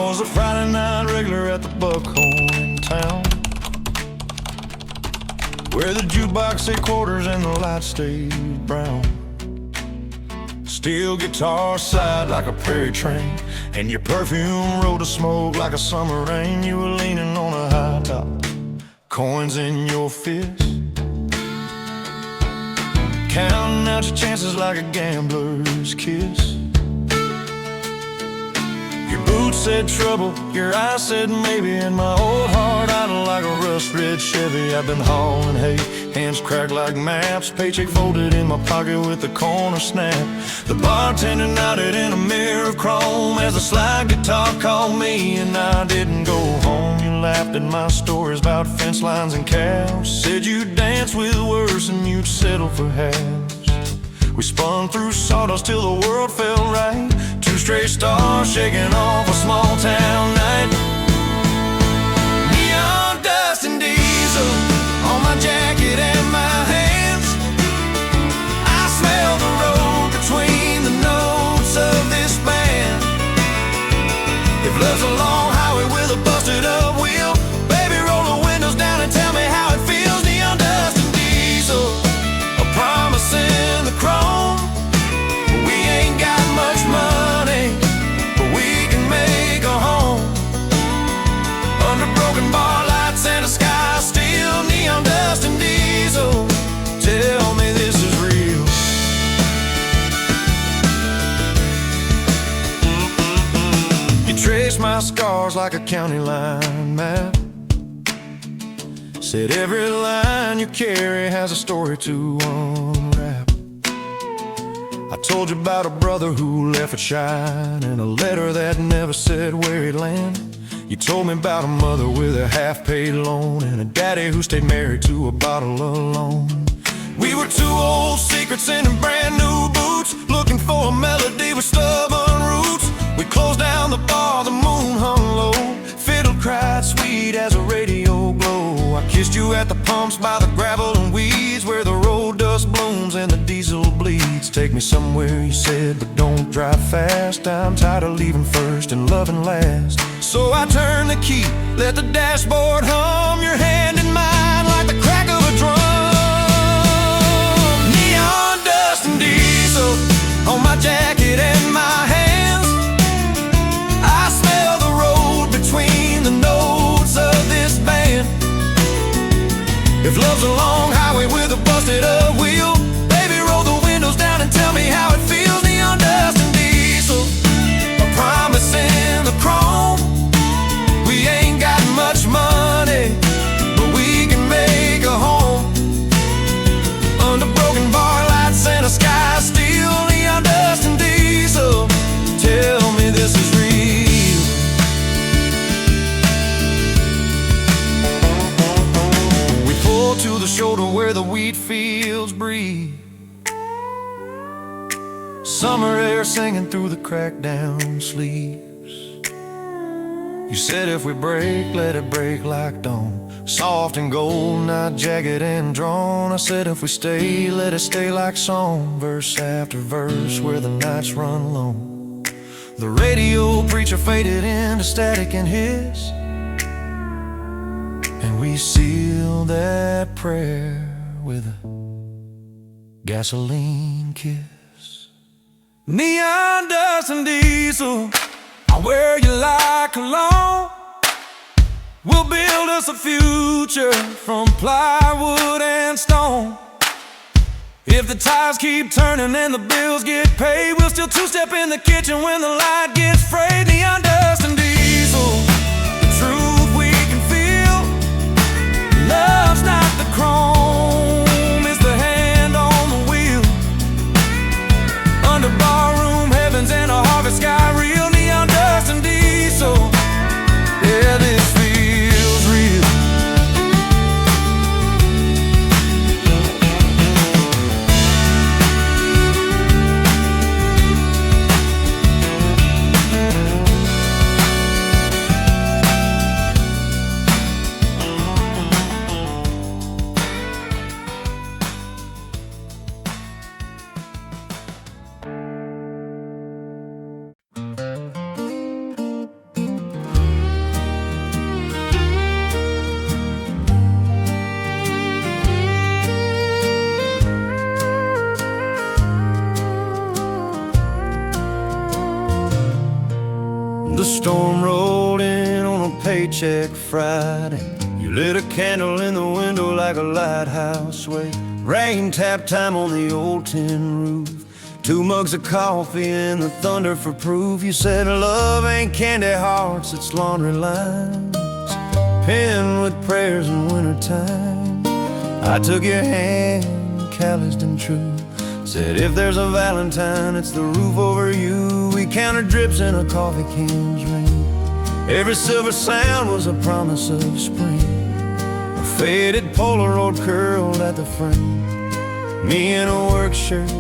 was a Friday night regular at the Buckhorn in town, where the jukebox said quarters and the lights stayed brown. Steel guitar sighed like a prairie train, and your perfume rolled a smoke like a summer rain. You were leaning on a high top, coins in your fist, counting out your chances like a gambler's kiss. Your boots said trouble, your eyes said maybe, and my old heart idle like a rust-red Chevy. I've been hauling hay, hands cracked like maps, paycheck folded in my pocket with the corner snap. The bartender nodded in a mirror of chrome as the slide guitar called me, and I didn't go home. You laughed at my stories about fence lines and cows, said you'd dance with worse and you'd settle for halves. We spun through sawdust till the world felt right, two straight stars shaking off a small town night. Neon dust and diesel on my jacket and my hands. I smell the road between the notes of this band. If love's a long highway with a busted up wheel, baby, roll the windows down and tell me how it feels. Neon dust and diesel, a promise in the chrome. We ain't got much money, but we can make a home under broken bar lights and a sky still. Neon dust and diesel, tell me this is real. You trace my scars like a county line map, said every line you carry has a story to unwrap. I told you about a brother who left a shine and a letter that never said where he'd land. You told me about a mother with a half-paid loan and a daddy who stayed married to a bottle alone. We were two old secrets in brand new boots, looking for a melody with stubborn roots. We closed down the bar, the moon hung low, fiddle cried sweet as a radio glow. I kissed you at the pumps by the gravel and weeds, where the road dust blooms and the diesel bleeds. Take me somewhere, you said, but don't drive fast. I'm tired of leaving first and loving last. So I turned the key, let the dashboard hum, your hand in mine like the crack of a drum. Neon dust and diesel on my jacket and my hands. I smell the road between the notes of this band. If love's a long highway with a busted up wheel, baby, roll the windows down and tell me how it feels. Neon dust and diesel, a promise in the chrome. We ain't got much money, but we can make a home under broken bar lights and a sky still. Neon dust and diesel, tell me this is real. We pull to the shoulder where the wheat fields breathe, summer air singing through the cracked down sleeves. You said if we break, let it break like dawn, soft and gold, not jagged and drawn. I said if we stay, let it stay like song, verse after verse where the nights run long. The radio preacher faded into static and hiss, and we sealed that prayer with a gasoline kiss. Neon dust and diesel, I wear you like cologne. We'll build us a future from plywood and stone. If the tires keep turning and the bills get paid, we'll still two-step in the kitchen when the light gets frayed. Neon dust and diesel, the truth we can feel. Love's not the chrome, it's the hand on the wheel. Under barroom heavens and a harvest sky real. Neon dust and diesel, yeah, this feels real. paycheck Friday. You lit a candle in the window like a lighthouse sway. Rain tap time on the old tin roof. 2 mugs of coffee and the thunder for proof. You said love ain't candy hearts, it's laundry lines, penned with prayers in wintertime. I took your hand, calloused and true. Said if there's a Valentine, it's the roof over you. We counted drips in a coffee can's ring. Every silver sound was a promise of spring. A faded Polaroid curled at the frame. Me in a work shirt,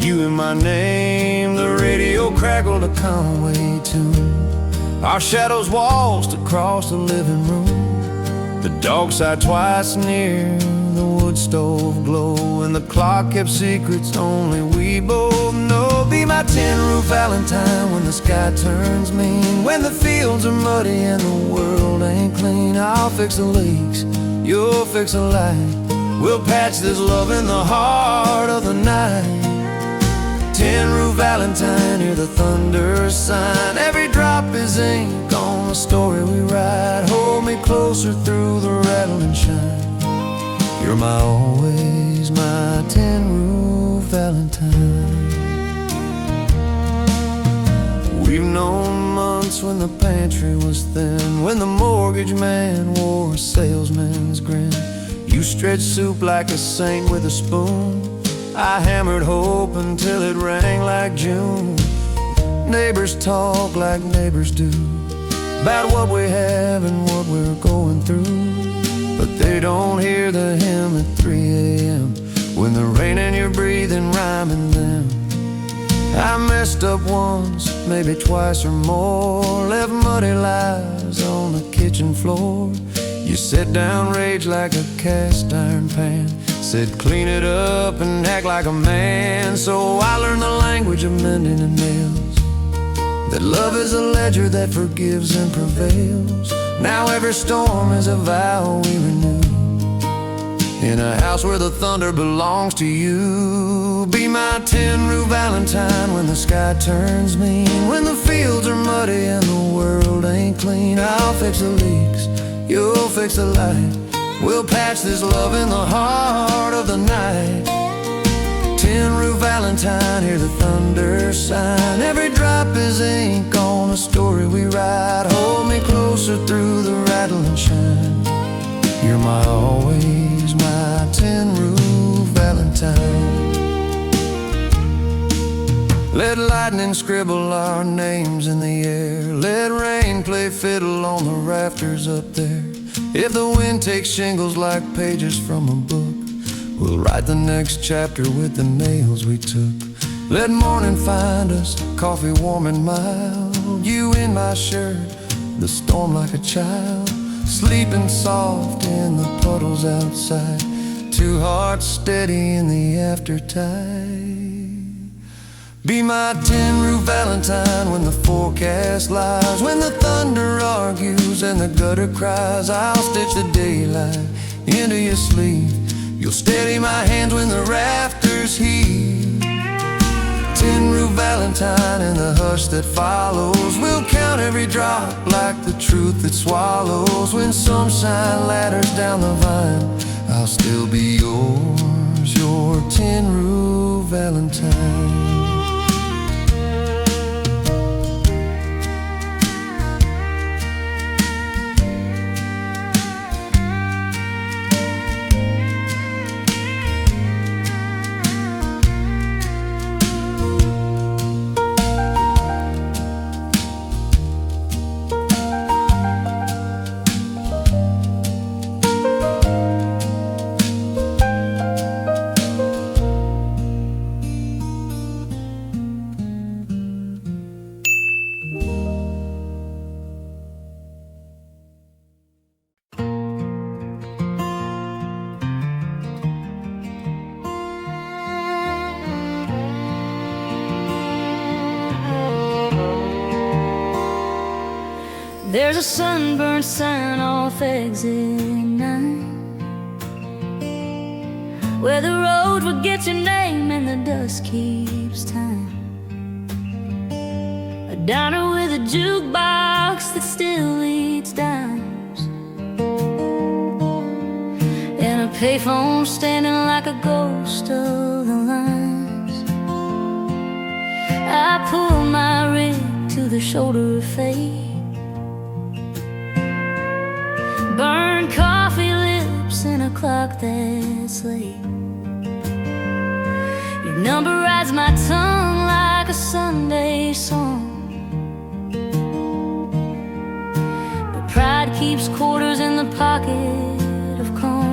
you in my name. The radio crackled a Conway tune. Our shadows waltzed across the living room. The dog sighed twice near the wood stove glow, and the clock kept secrets only we both know. Be my tin roof Valentine when the sky turns mean, when the fields are muddy and the world ain't clean. I'll fix the leaks, you'll fix the light. We'll patch this love in the heart of the night. Tin roof Valentine, hear the thunder sign. Every drop is ink on the story we write. Hold me closer through the rattle and shine. You're my always, my tin roof Valentine. We've known months when the pantry was thin, when the mortgage man wore a salesman's grin. You stretched soup like a saint with a spoon. I hammered hope until it rang like June. Neighbors talk like neighbors do, about what we have and what we're going through. But they don't hear the hymn at 3 a.m. when the rain and you're breathing rhyming them. I messed up once, maybe twice or more, left muddy lies on the kitchen floor. You set down rage like a cast iron pan, said clean it up and act like a man. So I learned the language of mending and nails, that love is a ledger that forgives and prevails. Now every storm is a vow we renew, in a house where the thunder belongs to you. Be my tin roof Valentine when the sky turns mean, when the fields are muddy and the world ain't clean. I'll fix the leaks, you'll fix the light. We'll patch this love in the heart of the night. Tin roof Valentine, hear the thunder sign. Every drop is ink on a story we write. Hold me closer through the rattle and shine. You're my always, my tin roof Valentine. Let lightning scribble our names in the air. Let rain play fiddle on the rafters up there. If the wind takes shingles like pages from a book, we'll write the next chapter with the nails we took. Let morning find us, coffee warm and mild. You in my shirt, the storm like a child, sleeping soft in the puddles outside. 2 hearts steady in the aftertide. Be my tin roof Valentine when the forecast lies, when the thunder argues and the gutter cries. I'll stitch the daylight into your sleeve. You'll steady my hands when the rafters heave. Tin roof Valentine in the hush that follows. We'll count every drop like the truth that swallows. When sunshine ladders down the vine, I'll still be yours, your tin roof Valentine. There's a sunburned sign off exit 9, where the road will get your name and the dust keeps time. A diner with a jukebox that still leads down Payphone standing like a ghost of the lines. I pull my rig to the shoulder of fate. Burn coffee lips and a clock that's late. Your number rides my tongue like a Sunday song. But pride keeps quarters in the pocket of calm.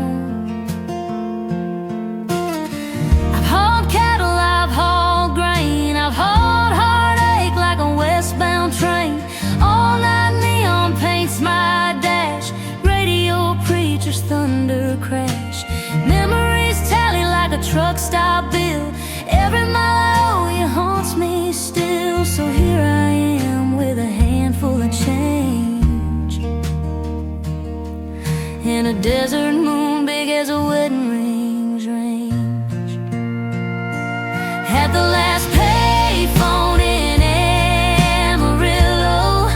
I've hauled cattle, I've hauled grain, I've hauled heartache like a westbound train. All night neon paints my dash, radio preacher's thunder crash. Memories tally like a truck stop bill. Every mile I owe you haunts me still. So here I am with a handful of change and a desert moon big as a wedding ring's range. At the last payphone in Amarillo,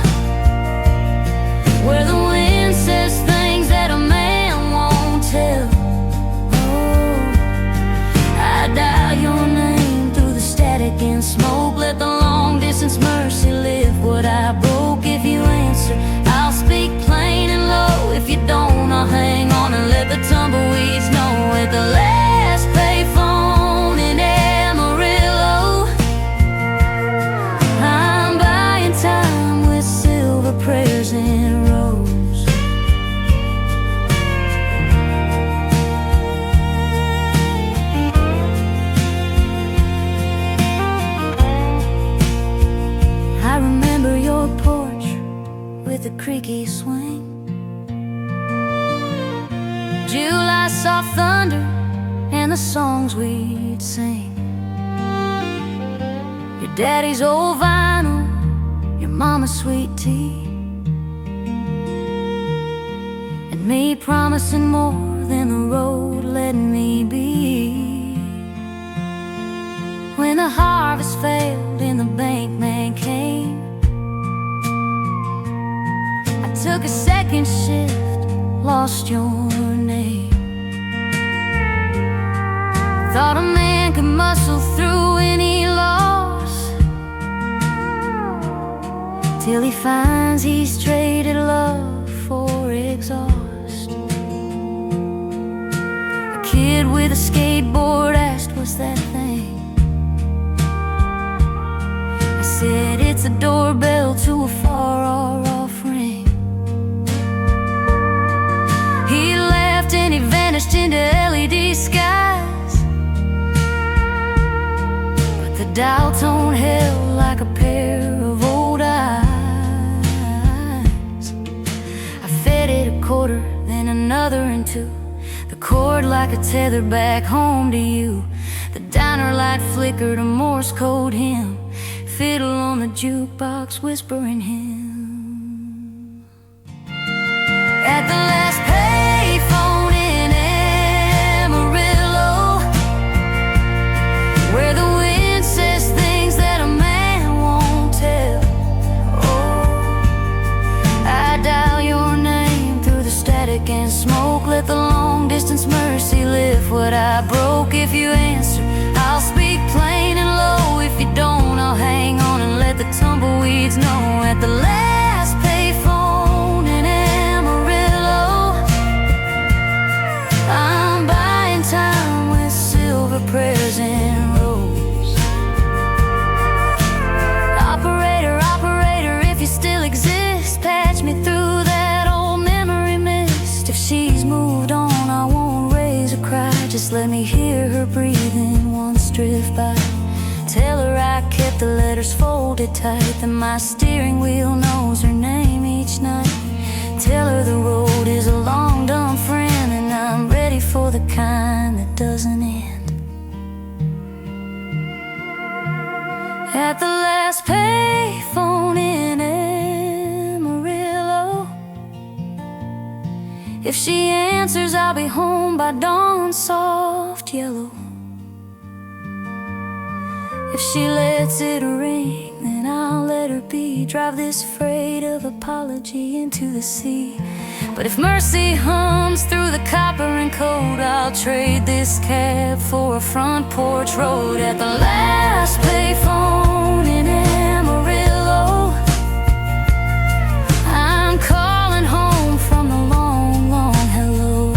where the wind says things that a man won't tell. Oh, I dial your name through the static and smoke. Let the long distance mercy lift what I broke. If you answer, I'll speak plain and low. If you don't, I'll hang on and let the tumbleweeds know. At the last payphone in Amarillo, I'm buying time with silver prayers and rose. I remember your porch with a creaky swing. July soft thunder and the songs we'd sing. Your daddy's old vinyl, your mama's sweet tea, and me promising more than the road let me be. When the harvest failed and the bank man came, I took a second shift, lost your name. Thought a man could muscle through any loss till he finds he's traded love for exhaust. A kid with a skateboard asked, what's that thing? I said, it's a doorbell to a far-off ring. He laughed and he vanished into LED skies. But the dial tone held like a pair of old eyes. I fed it a quarter, then another and two. The cord like a tether back home to you. The diner light flickered a Morse code hymn. Fiddle on the jukebox whispering hymn. At the last payphone in Amarillo, where the wind says things that a man won't tell. Oh, I dial your name through the static and smoke. Let the long distance mercy lift what I broke. If you answer, I'll speak plain and low. If you don't, I'll hang on and let the tumbleweeds know. At the last payphone in Amarillo, I'm buying time with silver prayers and rose. Operator, operator, if you still exist, patch me through that old memory mist. If she's moved on, I won't raise a cry. Just let me hear her breathing once drift by. Tell her I kept the letters folded tight, that my steering wheel knows her name each night. Tell her the road is a long dumb friend, and I'm ready for the kind that doesn't end. At the last payphone in Amarillo, if she answers, I'll be home by dawn, soft yellow. If she lets it ring, then and I'll let her be. Drive this freight of apology into the sea. But if mercy hums through the copper and cold, I'll trade this cab for a front porch road. At the last payphone in Amarillo, I'm calling home from the long, long hello.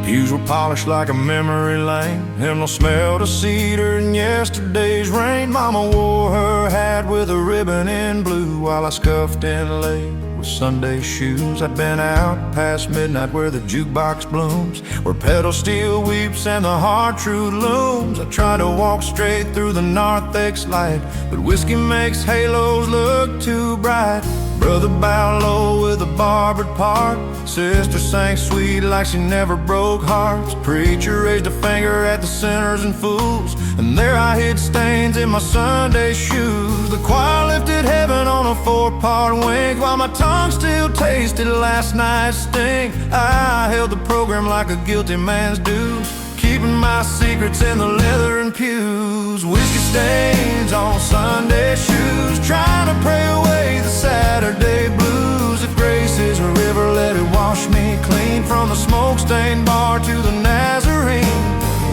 Pews were polished like a memory lane. Hymnal smelled of cedar in yesterday's rain. Mama wore her hat with a ribbon in blue while I scuffed in late with Sunday shoes. I'd been out past midnight where the jukebox blooms, where pedal steel weeps and the hard truth looms. I tried to walk straight through the narthex light, but whiskey makes halos look too bright. Brother bowed low with a barbered part. Sister sang sweet like she never broke hearts. Preacher raised a finger at the sinners and fools, and there I hid stains in my Sunday shoes. The choir lifted heaven on a four-part wing, while my tongue still tasted last night's sting. I held the program like a guilty man's dues, keeping my secrets in the leather and pews. Whiskey stains on Sunday shoes, trying to pray away the Saturday blues. If grace is a river, let it wash me clean, from the smoke-stained bar to the Nazarene.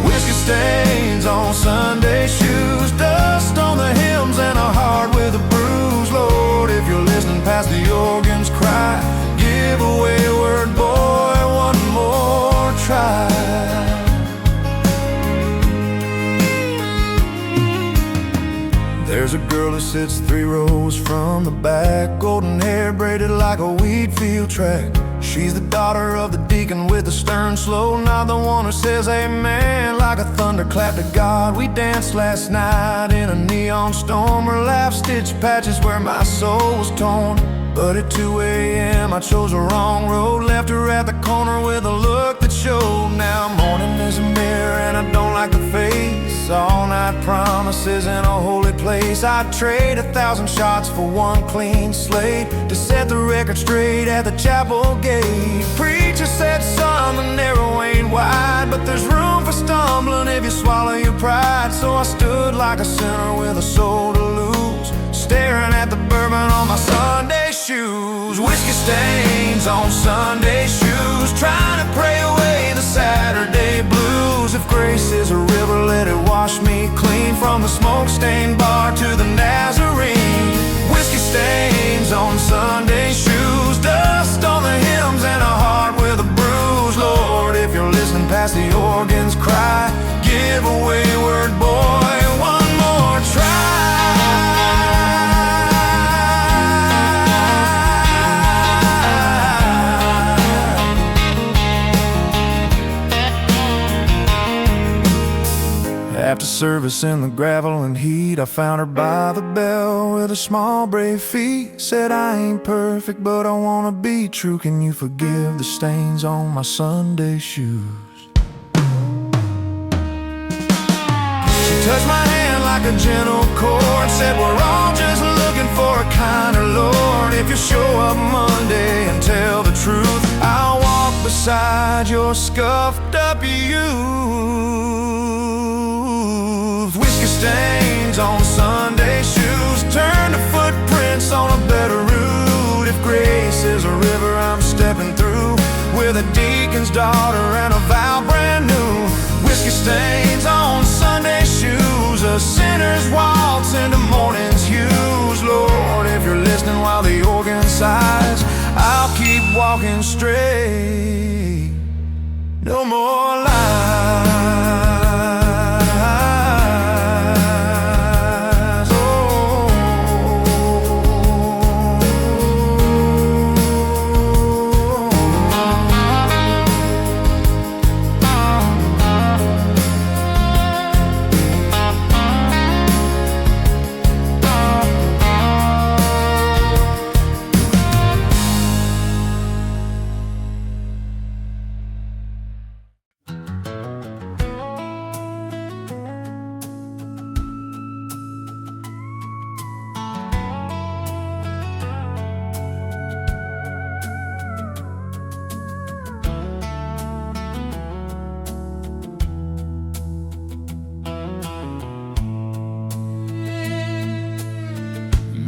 Whiskey stains on Sunday shoes, dust on the hymns and a heart with a bruise. Lord, if you're listening past the organ's cry, give a wayward boy one more try. There's a girl who sits 3 rows from the back, golden hair braided like a wheat field track. She's the daughter of the deacon with the stern slow, not the one who says amen like a thunderclap to God. We danced last night in a neon storm, her laugh stitched patches where my soul was torn. But at 2 a.m. I chose the wrong road, left her at the corner with a look that showed. Now morning is a mirror and I don't like the face, all night promises in a holy place. I'd trade 1,000 shots for one clean slate, to set the record straight at the chapel gate. Preacher said, son, the narrow ain't wide, but there's room for stumbling if you swallow your pride. So I stood like a sinner with a soul to lose, staring at the bourbon on my Sunday shoes. Whiskey stains on Sunday shoes, trying to pray away the Saturday blues. If grace is a river, let it wash me clean, from the smoke-stained bar to the Nazarene. Whiskey stains on Sunday shoes, dust on the hymns and a heart with a bruise. Lord, if you're listening past the organ's cry, give a wayward boy one more try. After service in the gravel and heat, I found her by the bell with her small brave feet. Said, I ain't perfect, but I wanna be true. Can you forgive the stains on my Sunday shoes? She touched my hand like a gentle chord, said, we're all just looking for a kinder Lord. If you show up Monday and tell the truth, I'll walk beside your scuffed up youth. Whiskey stains on Sunday shoes, turn to footprints on a better route. If grace is a river, I'm stepping through, with a deacon's daughter and a vow brand new. Whiskey stains on Sunday shoes, a sinner's waltz into morning's hues. Lord, if you're listening while the organ sighs, I'll keep walking straight, no more lies.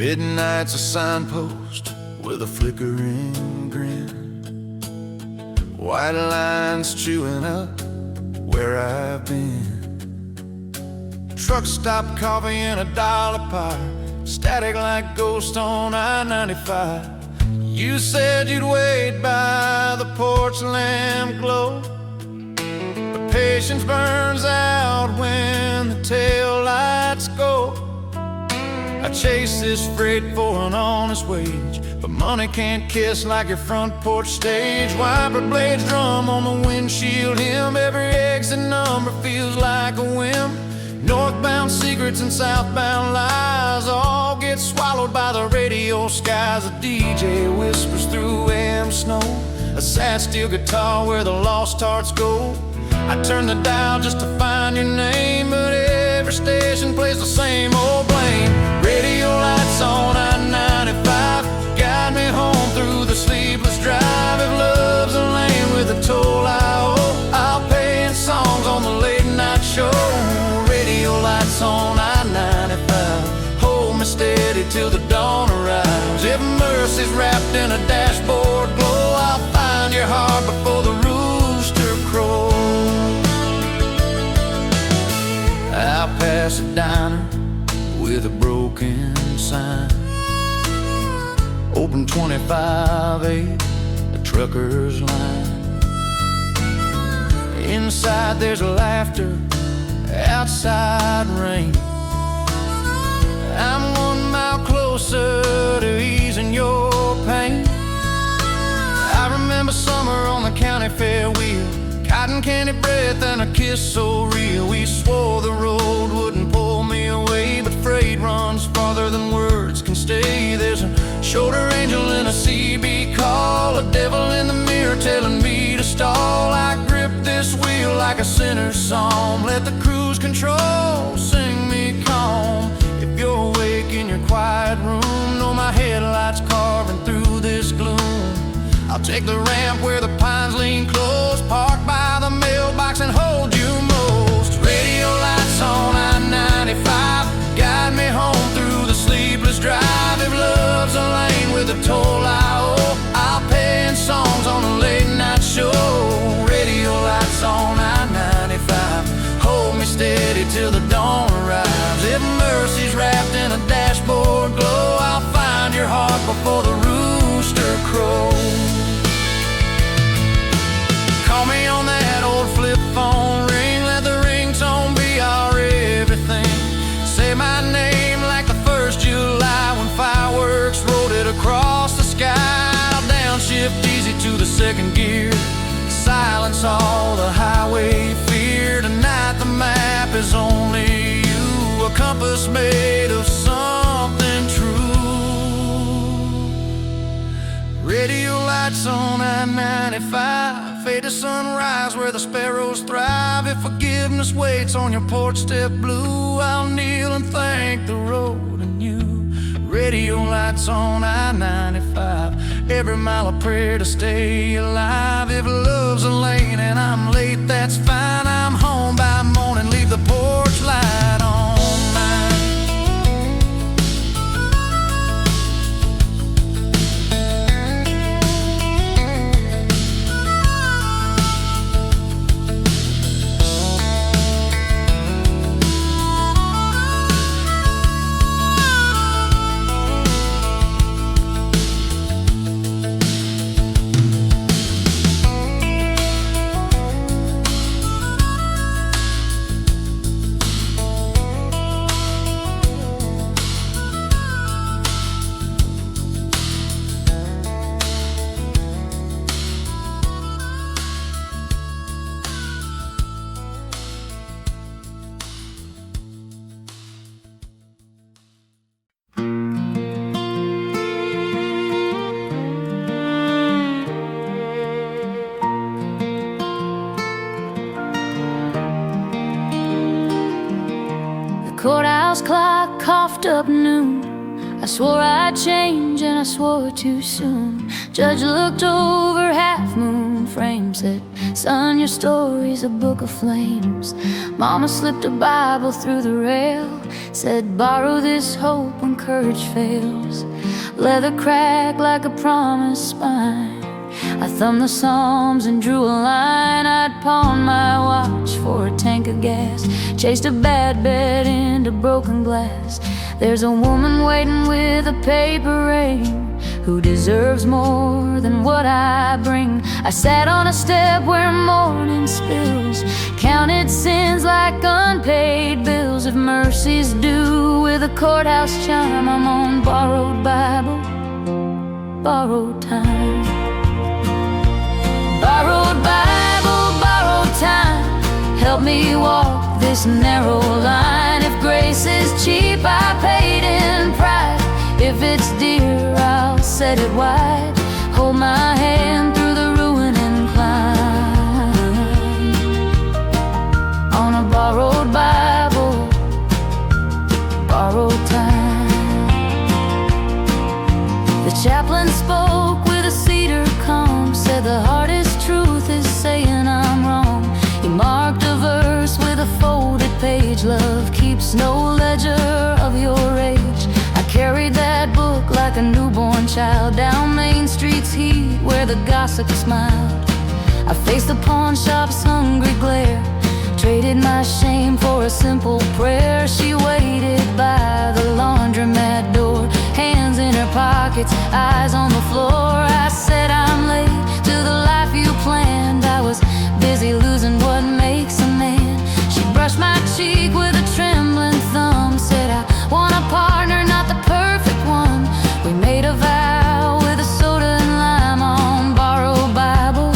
Midnight's a signpost with a flickering grin. White lines chewing up where I've been. Truck stop coffee and a dollar pie, static like ghost on I-95. You said you'd wait by the porch lamp glow, but patience burns out when the tail lights go. I chase this freight for an honest wage, but money can't kiss like your front porch stage. Wiper blades drum on the windshield hem, every exit number feels like a whim. Northbound secrets and southbound lies all get swallowed by the radio skies. A DJ whispers through AM snow, a sad steel guitar where the lost hearts go. I turn the dial just to find your name, but every station plays the same old blame. Radio lights on I-95 guide me home through the sleepless drive. If love's a lane with a toll I owe, I'll pay in songs on the late night show. Radio lights on I-95 hold me steady till the dawn arrives. If mercy's wrapped in a dashboard glow, I'll find your heart before the rooster crows. I'll pass a diner with a broken sign, open 25/8, the trucker's line. Inside there's laughter, outside rain. I'm 1 mile closer to easing your pain. I remember summer on the county fair wheel, cotton candy breath and a kiss so real. We swore the road wouldn't pull me away, but freight runs farther than words can stay. There's a shoulder angel in a CB call, a devil in the mirror telling me to stall. I grip this wheel like a sinner's psalm, let the cruise control sing me calm. If you're awake in your quiet room, know my headlights carving through this gloom. I'll take the ramp where the pines lean close, park by the mailbox and hold you most. Radio lights on I-95 guide me home through the sleepless drive. If love's a lane with a toll I owe, I'll pay in songs on a late night show. Radio lights on I-95 hold me steady till the dawn arrives. If mercy's wrapped in a dashboard glow, I'll find your heart before the rooster crows. Call me on that old flip phone ring, let the ringtone be our everything. Say my name like the 1st July when fireworks rolled it across the sky. I'll downshift easy to the 2nd gear, silence all the highway fear. Tonight the map is only you, a compass made of something true. Radio lights on I-95 fade to sunrise where the sparrows thrive. If forgiveness waits on your porch step blue, I'll kneel and thank the road and you. Radio lights on I-95, every mile a prayer to stay alive. If love's a lane and I'm late, that's fine. I'm home by morning, leave the porch light on. Courthouse clock coughed up noon. I swore I'd change and I swore too soon. Judge looked over half moon frames that Son, your story's a book of flames. Mama slipped a Bible through the rail, said borrow this hope when courage fails. Leather cracked like a promised spine. I thumbed the Psalms and drew a line. I'd pawn my watch for a tank of gas, chased a bad bed into broken glass. There's a woman waiting with a paper ring who deserves more than what I bring. I sat on a step where morning spills, counted sins like unpaid bills. If mercy's due with a courthouse chime, I'm on borrowed Bible, borrowed time. Borrowed Bible, borrowed time, help me walk this narrow line. If grace is cheap, I paid in pride. If it's dear, I'll set it wide. Hold my hand through the ruin and climb. On a borrowed Bible, borrowed time. The chaplain spoke with a cedar comb, said the hardest truth is saying I'm wrong. He marked a verse with a folded page. Love keeps no ledger of your age. I carried that book like a newborn child down Main Street's heat where the gossip smiled. I faced the pawnshop's hungry glare, traded my shame for a simple prayer. She waited by the laundromat door, hands in her pockets, eyes on the floor. I said I'm late to the life you planned. I was busy losing what makes a man. She brushed my cheek with a trembling thumb, said I want a partner, not the perfect one. We made a vow with a soda and lime on borrowed Bible,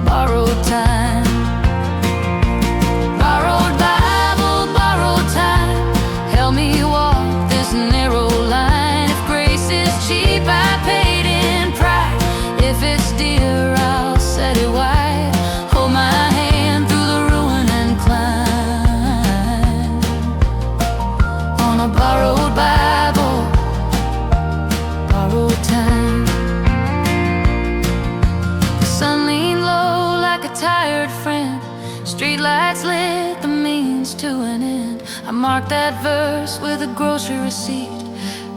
borrowed time. Borrowed Bible, borrowed time, help me walk this narrow line. If grace is cheap, I paid in pride. If it's dear, I'll set it wide. Hold my hand through the ruin and climb. On a borrowed Bible, borrowed time. The sun leaned low like a tired friend. Streetlights lit the means to an end. I marked that verse with a grocery receipt.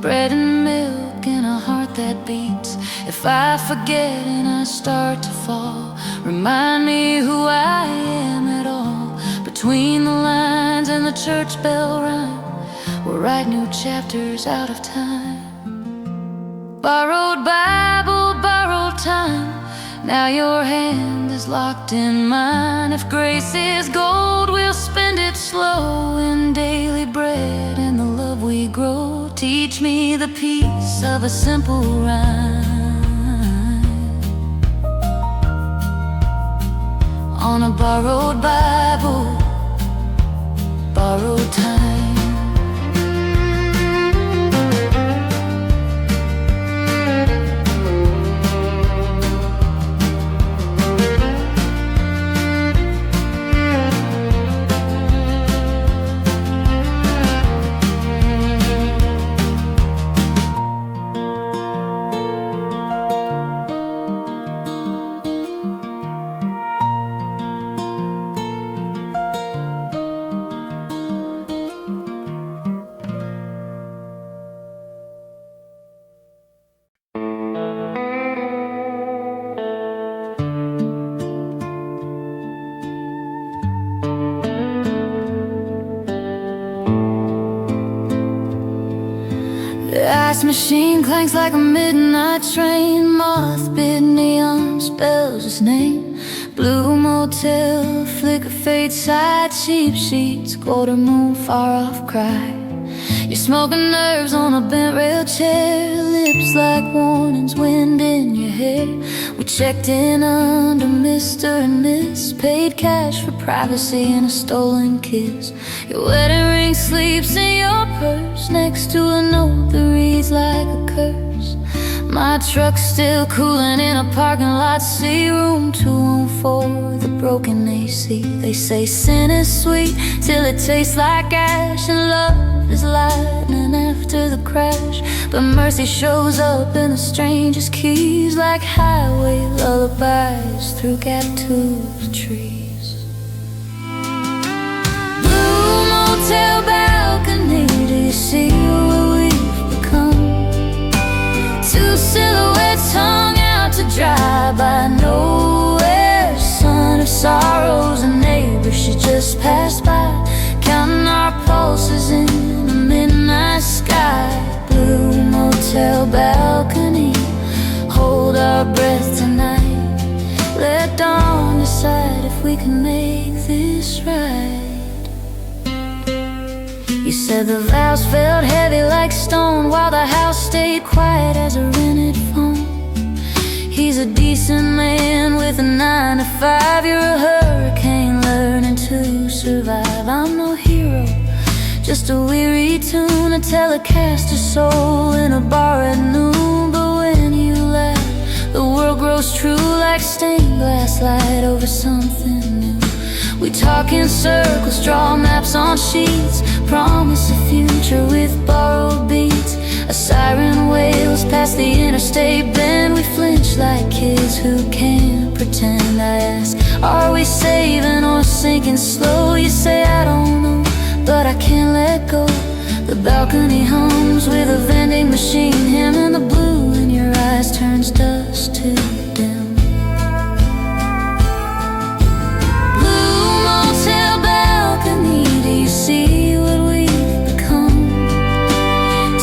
Bread and milk in a heart that beats. If I forget and I start to fall, remind me who I am at all. Between the lines and the church bell rhyme, we'll write new chapters out of time. Borrowed Bible, borrowed time, now your hand is locked in mine. If grace is gold, we'll spend it slow in daily bread and the love we grow. Teach me the peace of a simple rhyme. On a borrowed Bible, borrowed time. The ice machine clanks like a midnight train. Moth-bit neon spells his name. Blue motel, flicker fade side, cheap sheets, quarter moon, far off cry. You're smoking nerves on a bent rail chair, lips like warnings, wind in your hair. We checked in under Mr. and Miss, paid cash for privacy and a stolen kiss. Your wedding ring sleeps in your purse, next to a note that reads like a curse. My truck's still cooling in a parking lot. See room 214, the broken AC. They say sin is sweet till it tastes like ash, and love is lightning after the crash. But mercy shows up in the strangest keys, like highway lullabies through gap-toothed trees. Blue motel balcony, do you see what we've become? Two silhouettes hung out to dry by nowhere. Son of sorrows, a neighbor, she just passed by, counting our pulses in the midnight sky. Blue motel balcony, hold our breath tonight. Let dawn decide if we can make this right. You said the vows felt heavy like stone, while the house stayed quiet as a rented phone. He's a decent man with a 9 to 5. You're a hurricane learning to survive. I'm no hero, just a weary tune, a telecaster soul in a bar at noon. But when you laugh, the world grows true, like stained glass light over something new. We talk in circles, draw maps on sheets, promise a future with borrowed beats. A siren wails past the interstate bend. We flinch like kids who can't pretend. I ask, are we saving or sinking slow? You say I don't know, but I can't let go. The balcony hums with a vending machine hymn, and the blue in your eyes turns dust to dim. Blue motel balcony, do you see what we've become?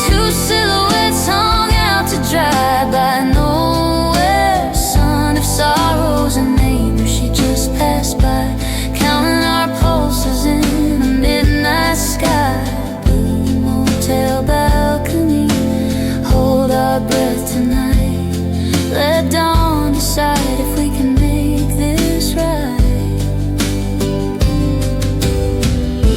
Two silhouettes hung out to dry by nowhere. Son of sorrows, a neighbor, she just passed by, counting our pulses in the midnight sky. Blue motel balcony, hold our breath tonight. Let dawn decide if we can make this right.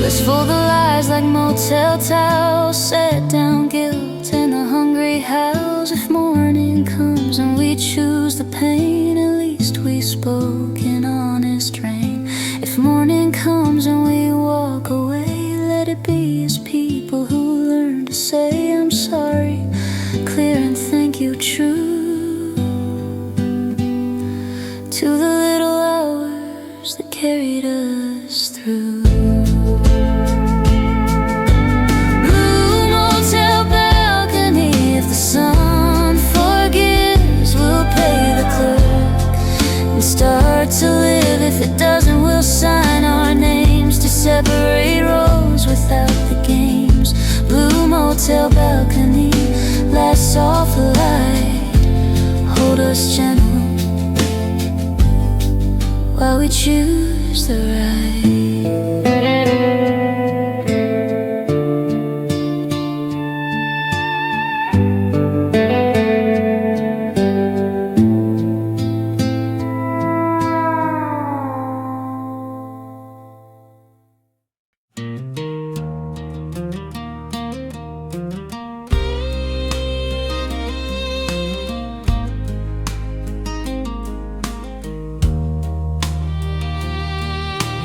Let's fold the lies like motel towels, set down guilt and the hungry howls. If morning comes and we choose the pain, at least we spoke in honest rain. If morning comes and we walk away, let it be as people who learn to say I'm sorry, clear and thank you true. To the little hours that carried us through. Blue motel balcony, if the sun forgives, we'll pay the clerk and start to live. If it doesn't, we'll sign our names to separate rows without the games. Blue motel balcony, last soft light, hold us gentle while we choose the right.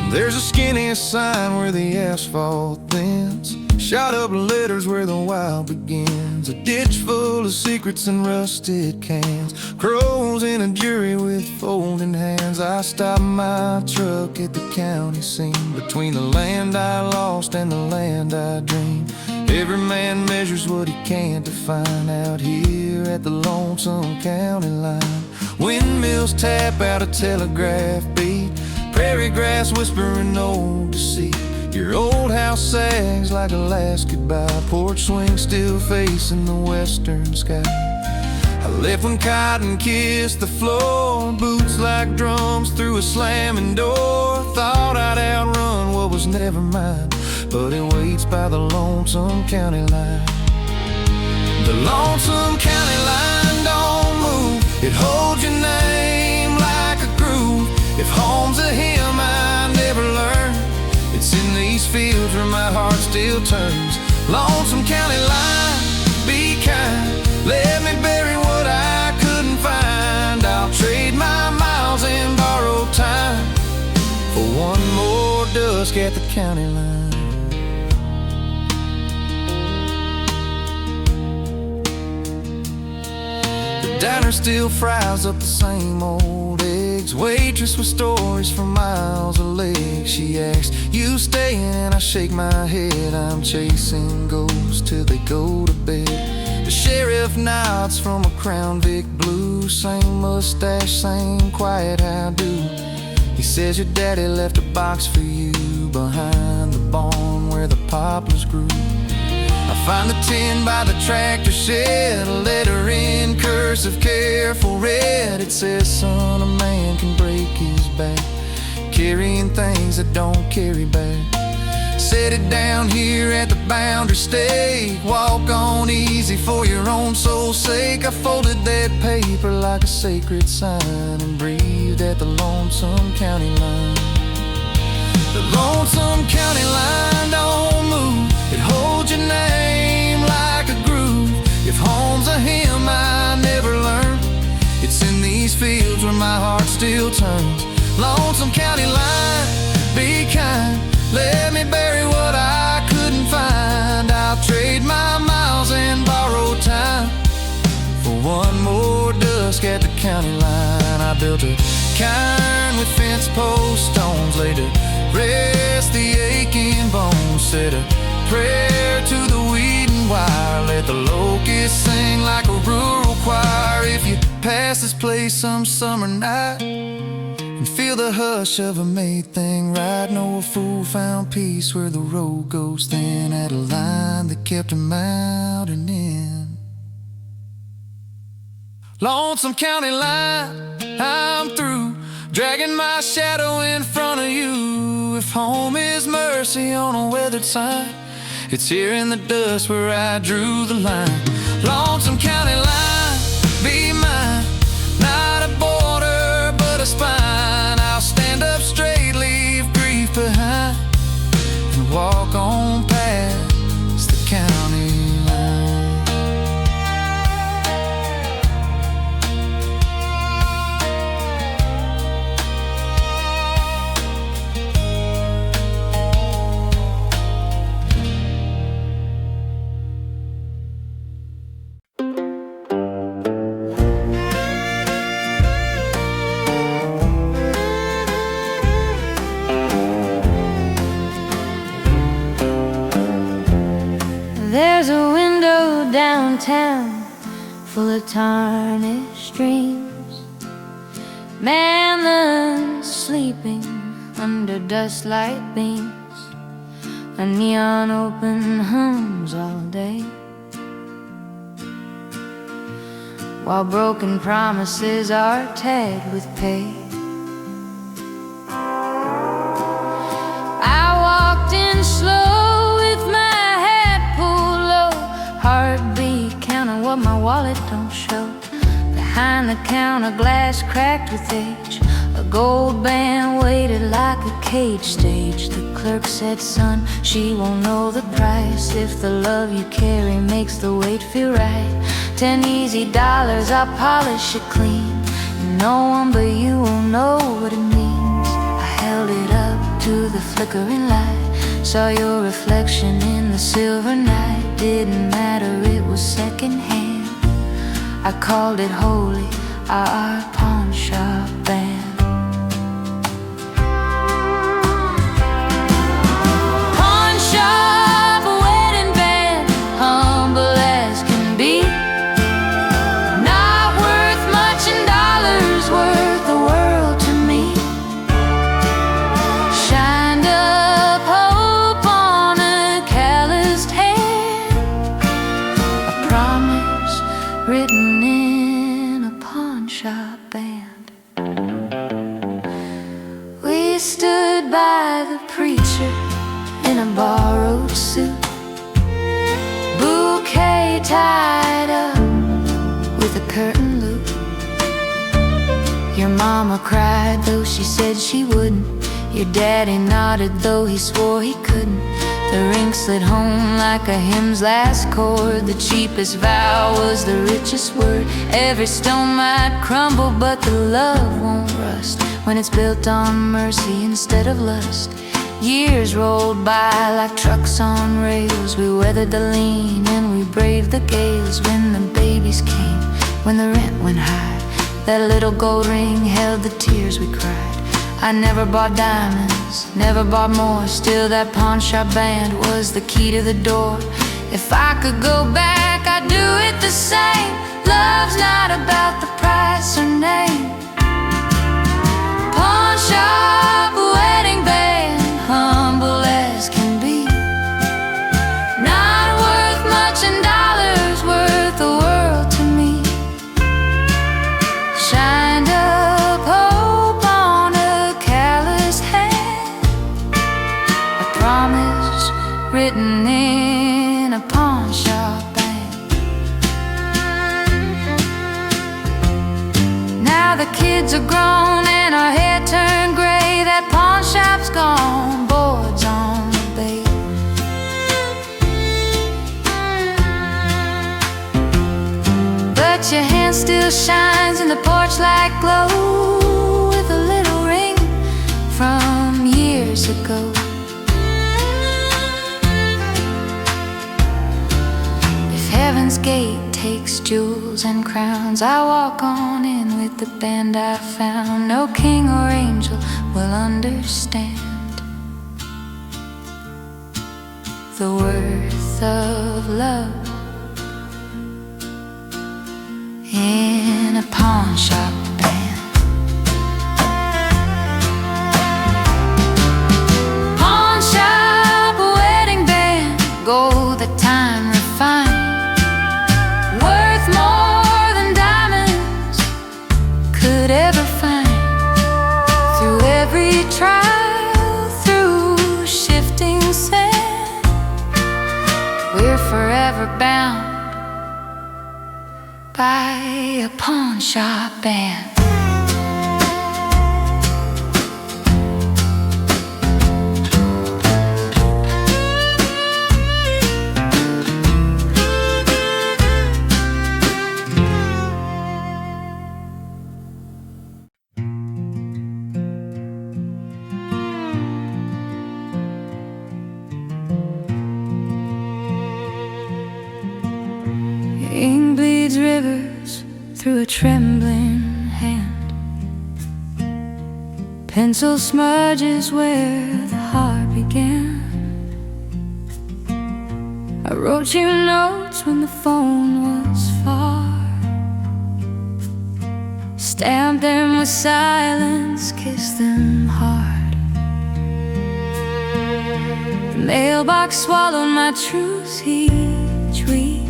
There's a skinny sign where the asphalt thins, shot up letters where the wild begins. A ditch full of secrets and rusted cans, crows in a jury with folding hands. I stopped my truck at the county scene, between the land I lost and the land I dreamed. Every man measures what he can to find out here at the Lonesome county line. Windmills tap out a telegraph beat, prairie grass whispering no deceit. Your old house sags like a last goodbye, porch swing still facing the western sky. I left when cotton kissed the floor, boots like drums through a slamming door. Thought I'd outrun what was never mine, but it waits by the Lonesome county line. The Lonesome county line don't move, it holds your name like a groove. If home's a hymn I never learned, it's in these fields where my heart still turns. Lonesome county line, be kind, let me bury what I dusk at the county line. The diner still fries up the same old eggs. Waitress with stories for miles of legs. She asks, "You staying?" And I shake my head. I'm chasing ghosts till they go to bed. The sheriff nods from a Crown Vic blue. Same mustache, same quiet how-do. He says your daddy left a box for you behind the barn where the poplars grew. I find the tin by the tractor shed, a letter in cursive, careful read. It says, "Son, a man can break his back carrying things that don't carry back. Set it down here at the boundary stake. Walk on easy for your own soul's sake." I folded that paper like a sacred sign and breathed at the Lonesome County line. The Lonesome County line don't move. It holds your name like a groove. If home's a hymn I never learned, it's in these fields where my heart still turns. Lonesome County line, be kind. Let me bury what I couldn't find. I'll trade my miles and borrowed time for one more dusk at the county line. I built a cairn with fence post stones, laid to rest the aching bones. Said a prayer to the weed and wire. Let the locusts sing like a rural choir. If you pass this place some summer night and feel the hush of a made thing right, know a fool found peace where the road goes thin, at a line that kept him out and in. Lonesome County line, I'm through dragging my shadow in front of you. If home is mercy on a weathered sign, it's here in the dust where I drew the line. Lonesome County line, be mine. Not a border, but a spine. I'll stand up straight, leave grief behind, and walk on past the county line. There's a window downtown full of tarnished dreams. Man that's sleeping under dust light beams. A neon open hums all day, while broken promises are tagged with pay. I walked in slow with my head pulled low, heartbeat counting what my wallet don't show. Behind the counter, glass cracked with age, a gold band waited like a cage stage. The clerk said, "Son, she won't know the price if the love you carry makes the weight feel right. 10 easy dollars, I'll polish it clean, and no one but you will know what it means." I held it up to the flickering light, saw your reflection in the silver night. Didn't matter, it was secondhand. I called it holy, our pawnshop band. Pawnshop wedding band, humble as can be, not worth much in dollars, worth the world to me. Shined up hope on a calloused hand, a promise written in a pawnshop band. We stood by the preacher in a borrowed suit, bouquet tied up with a curtain loop. Your mama cried though she said she wouldn't. Your daddy nodded though he swore he couldn't. The ring slid home like a hymn's last chord. The cheapest vow was the richest word. Every stone might crumble, but the love won't rust when it's built on mercy instead of lust. Years rolled by like trucks on rails. We weathered the lean and we braved the gales. When the babies came, when the rent went high, that little gold ring held the tears we cried. I never bought diamonds, never bought more. Still that pawnshop band was the key to the door. If I could go back, I'd do it the same. Love's not about the price or name. Pawnshop wedding band, humble as can be. Not worth much in dollars, worth the world to me. Shined up hope on a calloused hand, a promise written in a pawnshop band. Now the kids are grown and our hair turned gray. That pawnshop's gone, boards on the bay. But your hand still shines in the porch light glow, with a little ring from years ago. If heaven's gate takes jewels and crowns, I walk on in with the band I found. No king or angel will understand the worth of love in a pawnshop band. Pawnshop wedding band, gold that time refined, worth more than diamonds could ever find. Through every trial, through shifting sand, we're forever bound by a pawnshop band. Ink bleeds rivers through a trembling hand. Pencil smudges where the heart began. I wrote you notes when the phone was far, stamped them with silence, kissed them hard. The mailbox swallowed my truth each week,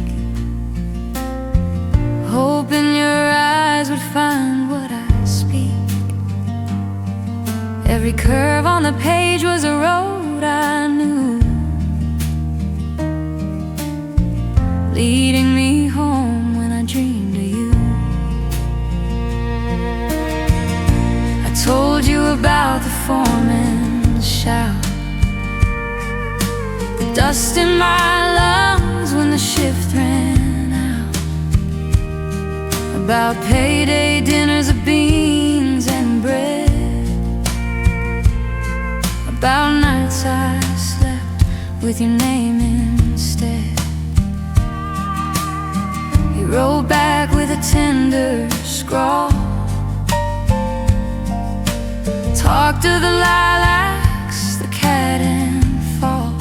hoping your eyes would find what I speak. Every curve on the page was a road I knew, leading me home when I dreamed of you. I told you about the foreman's shout, the dust in my lungs when the shift ran out, about payday dinners of beans and bread, about nights I slept with your name instead. You wrote back with a tender scrawl, talked to the lilacs, the cat and fall,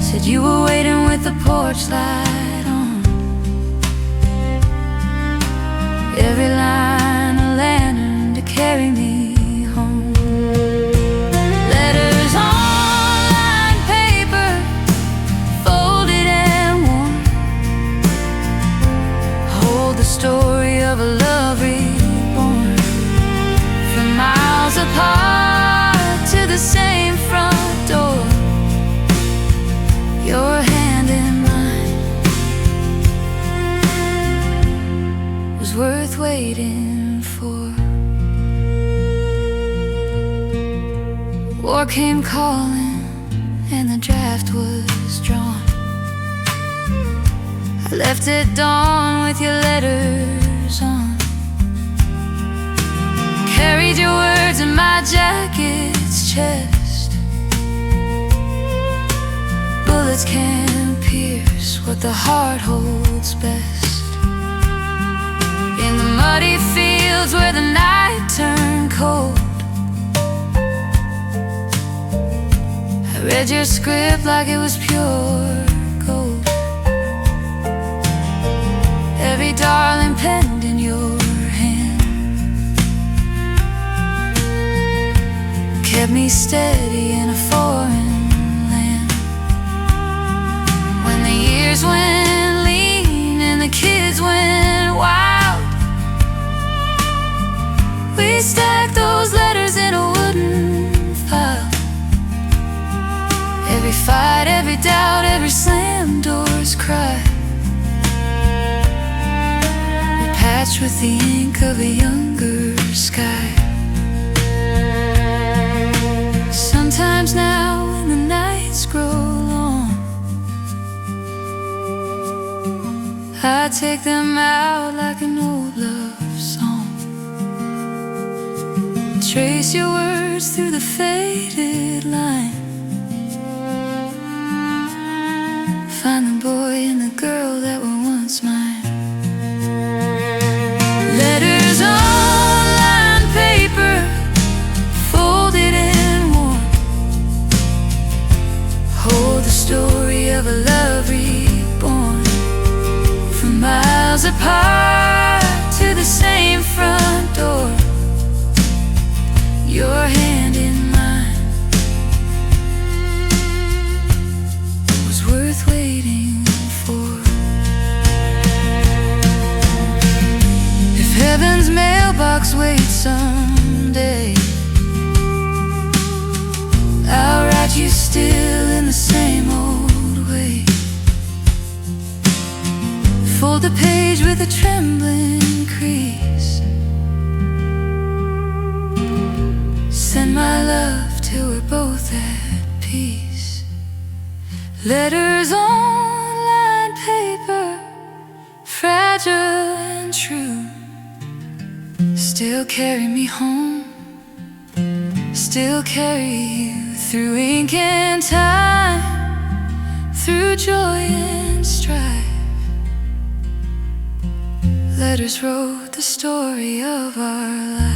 said you were waiting with the porch light on. Every line a lantern to carry me home. Letters on lined paper, folded and worn, hold the story of a love reborn. From miles apart to the same front door, your hand in mine was worth waiting for. War came calling and the draft was drawn. I left at dawn with your letters on, carried your words in my jacket chest. Bullets can't pierce what the heart holds best. In the muddy fields where the night turned cold, I read your script like it was pure gold. Every darling penned in your hand kept me steady in a foreign land. When the years went lean and the kids went wild, we stacked those letters in a wooden file. Every fight, every doubt, every slam door's cry, we patched with the ink of a younger sky. Sometimes now when the nights grow long, I take them out like an old love song. Trace your words through the faded line, find the boy and the girl that were once mine. Letters on lined paper, folded and worn, hold the story of a love reborn. From miles apart to the same front door, your hand in mine was worth waiting for. If heaven's mailbox waits someday, I'll write you still in the same old way. Fold the page with a trembling crease, send my love till we're both at peace. Letters on lined paper, fragile and true, still carry me home, still carry you through ink and time, through joy and strife. Letters wrote the story of our life.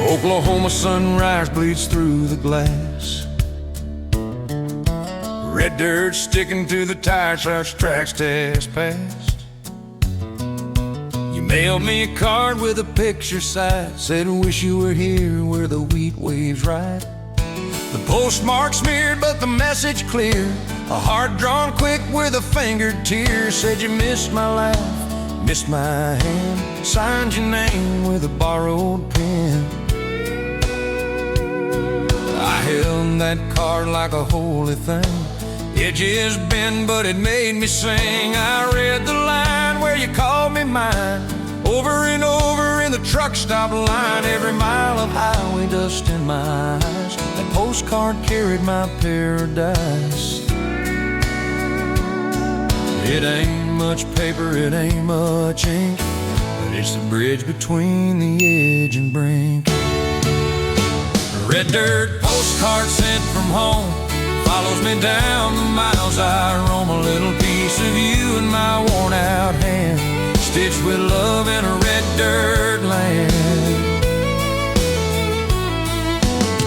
Oklahoma sunrise bleeds through the glass. Red dirt sticking to the tires, such tracks test passed. You mailed me a card with a picture side, said wish you were here where the wheat waves ride. The postmark smeared but the message clear, a heart drawn quick with a fingered tear. Said you missed my laugh, missed my hand, signed your name with a borrowed pen. I held that card like a holy thing, edges bent but it made me sing. I read the line where you called me mine, over and over in the truck stop line. Every mile of highway dust in my eyes, that postcard carried my paradise. It ain't much paper, it ain't much ink, but it's the bridge between the edge and brink. Red dirt postcard sent from home follows me down the miles I roam. A little piece of you in my worn out hand, stitched with love in a red dirt land.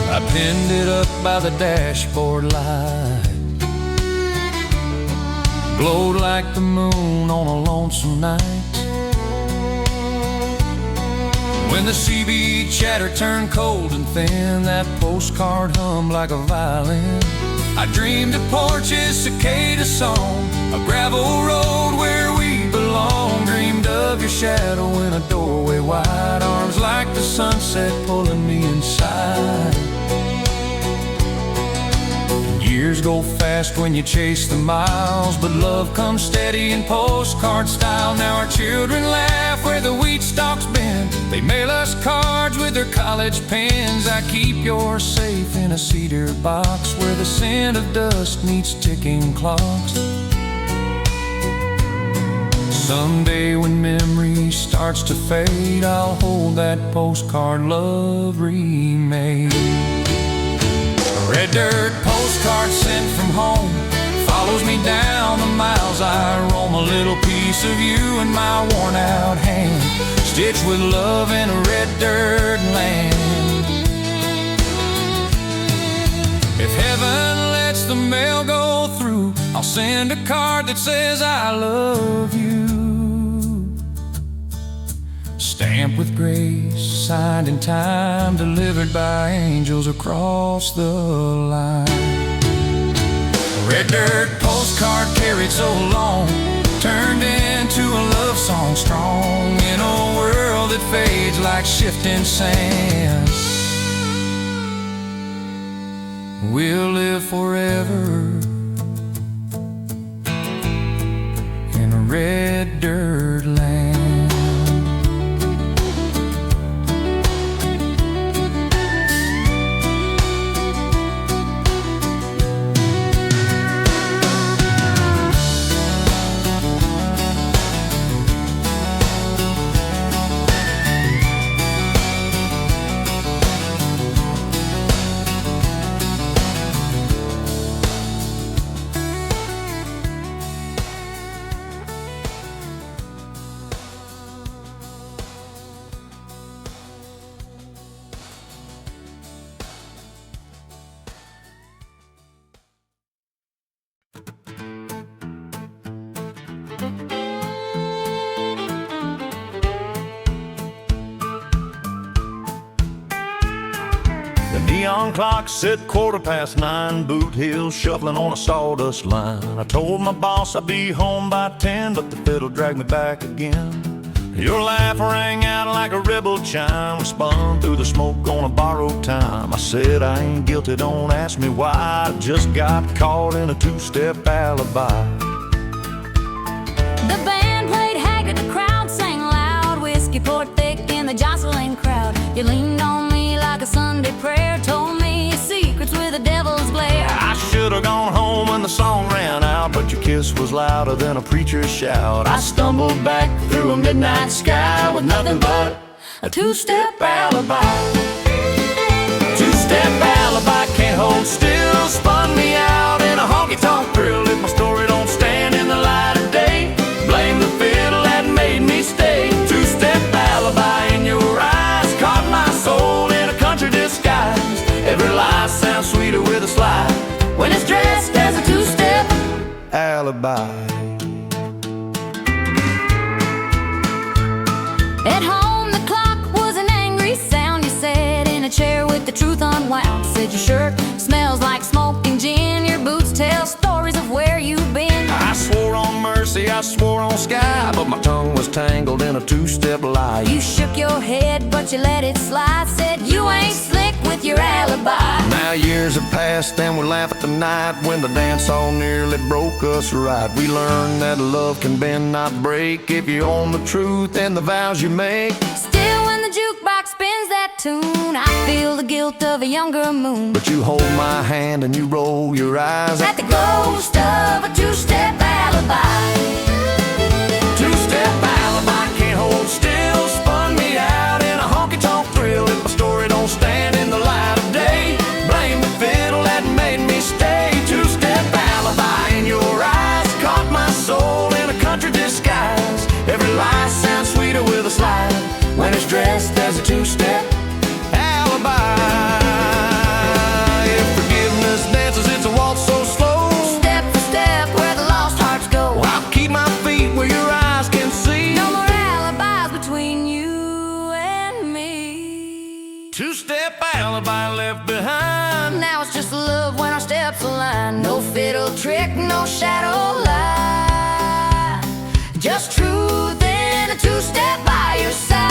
I pinned it up by the dashboard light, glowed like the moon on a lonesome night. When the CB chatter turned cold and thin, that postcard hummed like a violin. I dreamed of porches, cicada song, a gravel road where we belong. Dreamed of your shadow sunset pulling me inside. Years go fast when you chase the miles, but love comes steady in postcard style. Now our children laugh where the wheat stalks bend. They mail us cards with their college pens. I keep yours safe in a cedar box where the scent of dust meets ticking clocks. Someday when memory starts to fade, I'll hold that postcard love remade. A red dirt postcard sent from home follows me down the miles I roam. A little piece of you in my worn out hand, stitched with love in a red dirt land. If heaven lets the mail go through, I'll send a card that says I love you. Stamped with grace, signed in time, delivered by angels across the line. A red dirt postcard carried so long, turned into a love song strong in a world that fades like shifting sand. We'll live forever in a red dirt land. The neon clock said 9:15, Boot Hill shuffling on a sawdust line. I told my boss I'd be home by 10, but the fiddle dragged me back again. Your laugh rang out like a rebel chime. We spun through the smoke on a borrowed time. I said I ain't guilty, don't ask me why. I just got caught in a two-step alibi. The band played Haggard, the crowd sang loud. Whiskey poured thick in the jostling crowd. You leaned on me like a Sunday prayer, told me your secrets with a devil's glare. I should have gone home when the song ran out, but your kiss was louder than a preacher's shout. I stumbled back through a midnight sky with nothing but a two-step alibi. Two-step alibi, can't hold still. Spun me out in a honky-tonk thrill. If my story don't stand in the light of day, blame the fiddle that made me stay. Two-step alibi in your eyes, caught my soul in a country disguise. Every lie sounds sweeter with a slide when it's dressed as a two-step alibi. At home the clock was an angry sound. You sat in a chair with the truth unwound. Said your shirt smells like smoking gin. Your boots tell stories of where you've been. I swore on mercy, I swore on sky, but my tongue was tangled in a two-step lie. You shook your head but you let it slide. Said you ain't slick with your alibi. Now years have passed and we laugh at the night when the dance hall nearly broke us right. We learned that love can bend, not break, if you own the truth and the vows you make. Still when the jukebox spins that tune, I feel the guilt of a younger moon. But you hold my hand and you roll your eyes At the ghost of a two-step alibi. Two-step alibi, can't hold still. Spun me out in a honky-tonk thrill. If my story don't stand in the light of day, blame the fiddle that made me stay. Two-step alibi in your eyes, caught my soul in a country disguise. Every lie sounds sweeter with a slide when it's dressed as a two-step alibi. If forgiveness dances, it's a waltz so slow. Step for step where the lost hearts go. I'll keep my feet where your eyes can see. No more alibis between you and me. Two-step alibi left behind. Now it's just love when our steps align. No fiddle trick, no shadow lie. Just truth and a two-step by your side.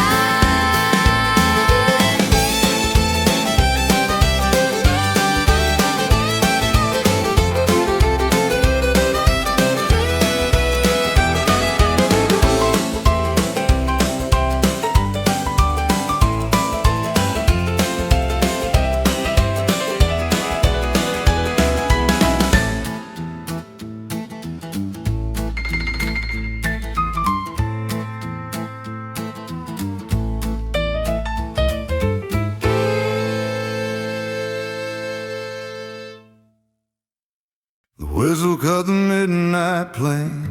whistle cut the midnight plain.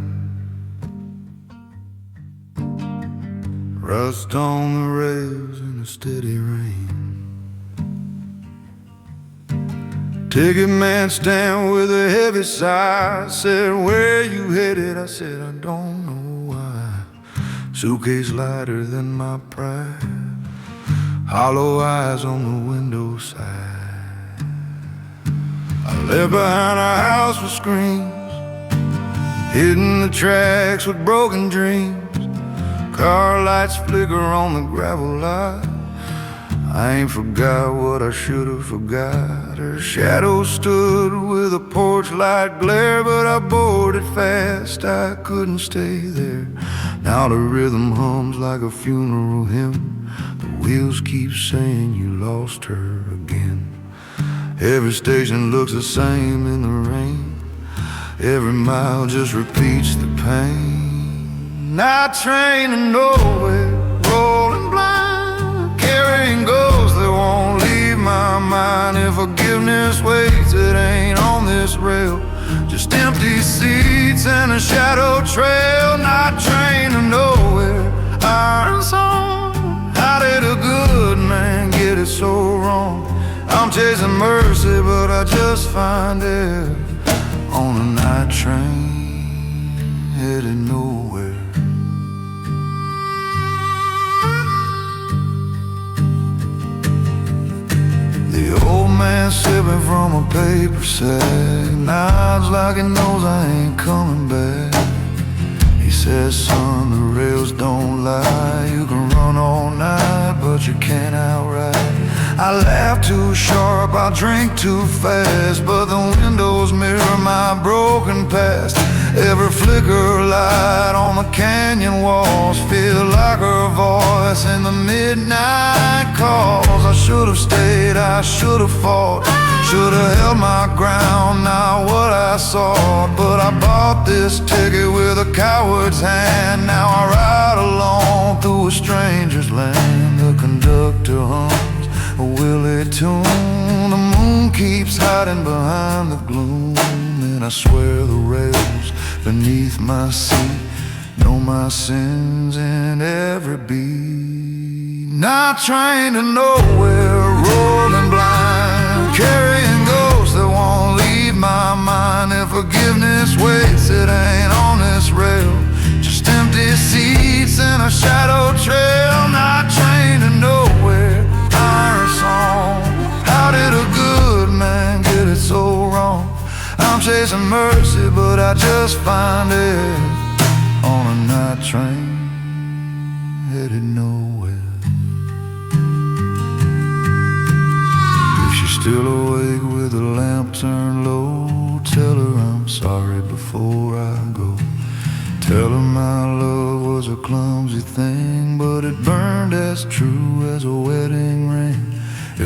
Rust on the rails in a steady rain. Ticket man stand with a heavy sigh, said, "Where you headed?" I said, "I don't know why." Suitcase lighter than my pride, hollow eyes on the window side. I left behind a house with screams, hitting the tracks with broken dreams. Car lights flicker on the gravel lot. I ain't forgot what I should've forgot. Her shadow stood with a porch light glare, but I boarded fast, I couldn't stay there. Now the rhythm hums like a funeral hymn. The wheels keep saying you lost her again. Every station looks the same in the rain. Every mile just repeats the pain. Night train to nowhere, rolling blind, carrying ghosts that won't leave my mind. If forgiveness waits, it ain't on this rail, just empty seats and a shadow trail. Night train to nowhere, iron song. How did a good man get it so wrong? I'm chasing mercy, but I just find it on a night train headed nowhere. The old man sipping from a paper sack, nods like he knows I ain't coming back. He says, "Son, the rails don't lie. You can run all night, but you can't outride." I laugh too sharp, I drink too fast, but the windows mirror my broken past. Every flicker light on the canyon walls feel like her voice in the midnight calls. I should've stayed, I should've fought, should've held my ground, not what I sought. But I bought this ticket with a coward's hand. Now I ride alone through a stranger's land. The conductor hums a willie tune. The moon keeps hiding behind the gloom, and I swear the rails beneath my seat know my sins in every beat. Night train to nowhere, rolling blind, carrying ghosts that won't leave my mind. If forgiveness waits, it ain't on this rail, just empty seats and a shadow trail. Night train to nowhere, iron song. How did a good man get it so wrong? I'm chasing mercy, but I just find it on a night train headed nowhere. If she's still awake with the lamp turned low, tell her I'm sorry before I go. Tell her my love was a clumsy thing, but it burned as true as a wedding ring.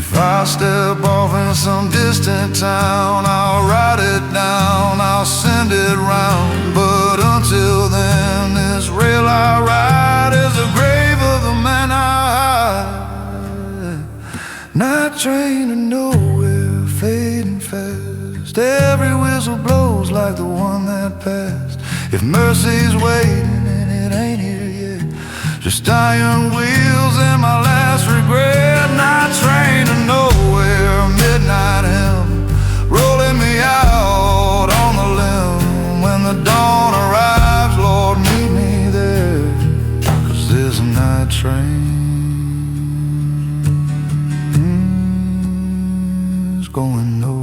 If I step off in some distant town, I'll write it down, I'll send it round. But until then, this rail I ride is the grave of the man I hide. Night train to nowhere, fading fast. Every whistle blows like the one that passed. If mercy's waiting and it ain't here yet, just iron wheels and my last regret. Night train to nowhere, midnight hymn, rolling me out on the limb. When the dawn arrives, Lord, meet me there, 'cause there's a night train is going nowhere.